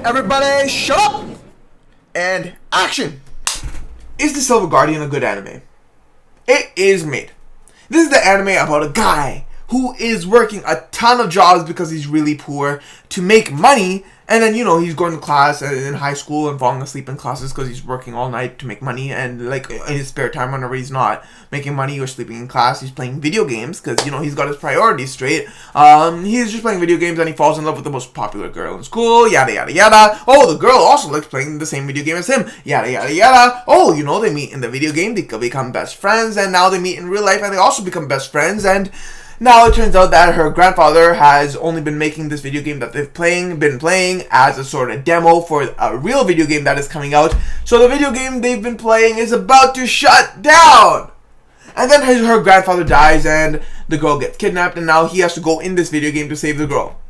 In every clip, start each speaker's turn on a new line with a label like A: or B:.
A: Everybody shut up! And action! Is the Silver Guardian a good anime? It is made. This is the anime about a guy who is working a ton of jobs because he's really poor to make money, and then, you know, he's going to class in high school and falling asleep in classes because he's working all night to make money, and like in his spare time whenever he's not making money or sleeping in class, he's playing video games because, you know, he's got his priorities straight. He's just playing video games and he falls in love with the most popular girl in school, yada yada yada. Oh, the girl also likes playing the same video game as him, yada yada yada. Oh, you know, they meet in the video game, they become best friends, and now they meet in real life and they also become best friends. And now it turns out that her grandfather has only been making this video game that they've been playing as a sort of demo for a real video game that is coming out. So the video game they've been playing is about to shut down. And then her grandfather dies and the girl gets kidnapped, and now he has to go in this video game to save the girl.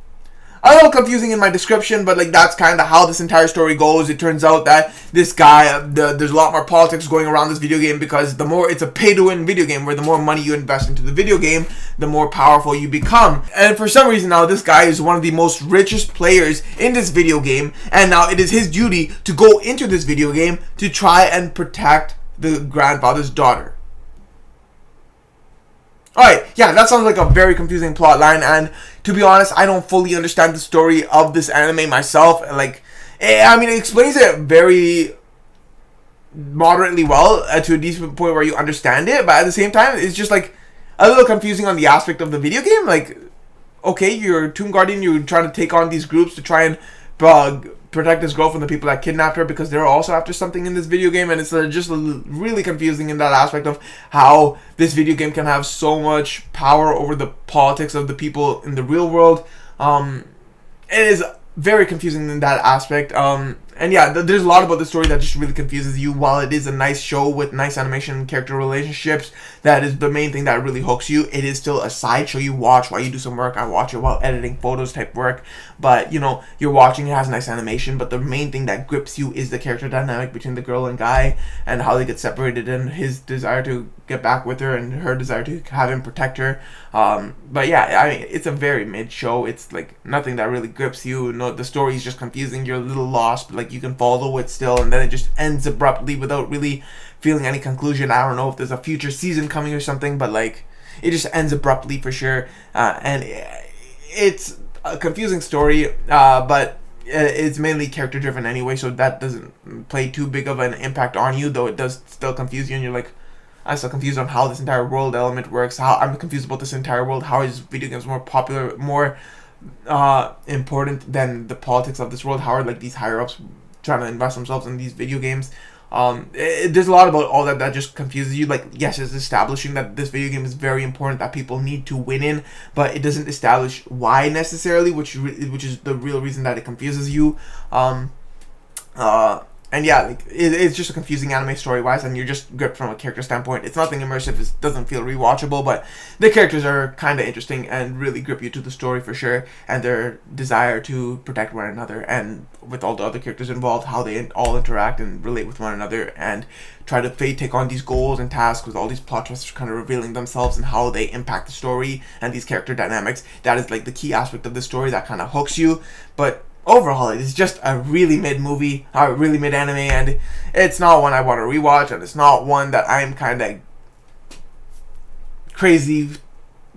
A: A little confusing in my description, but like that's kind of how this entire story goes. It turns out that this guy, there's a lot more politics going around this video game because the more it's a pay-to-win video game where the more money you invest into the video game, the more powerful you become. And for some reason now, this guy is one of the most richest players in this video game, and now it is his duty to go into this video game to try and protect the grandfather's daughter. Alright, yeah, that sounds like a very confusing plot line, and to be honest, I don't fully understand the story of this anime myself. Like, I mean, it explains it very moderately well to a decent point where you understand it, but at the same time, it's just like a little confusing on the aspect of the video game. Like, okay, you're a Tomb Guardian, you're trying to take on these groups to try and protect this girl from the people that kidnapped her because they're also after something in this video game, and it's just really confusing in that aspect of how this video game can have so much power over the politics of the people in the real world. It is very confusing in that aspect. And yeah, there's a lot about the story that just really confuses you. While it is a nice show with nice animation and character relationships, that is the main thing that really hooks you. It is still a sideshow you watch while you do some work. I watch it while editing photos type work. But, you know, you're watching, it has nice animation, but the main thing that grips you is the character dynamic between the girl and guy and how they get separated and his desire to get back with her and her desire to have him protect her. But yeah, I mean, it's a very mid show. It's like nothing that really grips you. No, the story is just confusing. You're a little lost, but like you can follow it still, and then it just ends abruptly without really feeling any conclusion. I don't know if there's a future season coming or something, but like it just ends abruptly for sure. And it's a confusing story, but it's mainly character driven anyway, so that doesn't play too big of an impact on you, though it does still confuse you, and you're like, I'm still confused on how this entire world element works. How I'm confused about this entire world. How is video games more popular, more important than the politics of this world? How are like these higher ups trying to invest themselves in these video games? There's a lot about all that just confuses you. Like, yes, it's establishing that this video game is very important, that people need to win in, but it doesn't establish why necessarily, which is the real reason that it confuses you. And yeah, like, it's just a confusing anime story-wise, and you're just gripped from a character standpoint. It's nothing immersive, it doesn't feel rewatchable, but the characters are kind of interesting and really grip you to the story for sure, and their desire to protect one another, and with all the other characters involved, how they all interact and relate with one another, and try to take on these goals and tasks with all these plot twists kind of revealing themselves and how they impact the story and these character dynamics. That is like the key aspect of the story that kind of hooks you, but overall, it is just a really mid movie, a really mid anime, and it's not one I want to rewatch, and it's not one that I'm kind of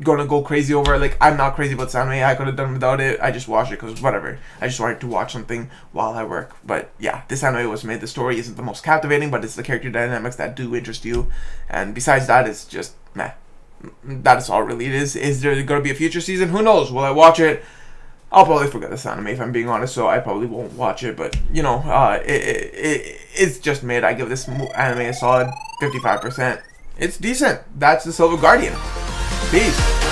A: gonna go crazy over. Like, I'm not crazy about this anime. I could have done without it. I just watched it because whatever. I just wanted to watch something while I work. But yeah, this anime was made. The story isn't the most captivating, but it's the character dynamics that do interest you. And besides that, it's just meh. That is all really it is. Is there gonna be a future season? Who knows? Will I watch it? I'll probably forget this anime if I'm being honest, so I probably won't watch it, but, you know, it's just mid. I give this anime a solid 55%. It's decent. That's the Silver Guardian. Peace.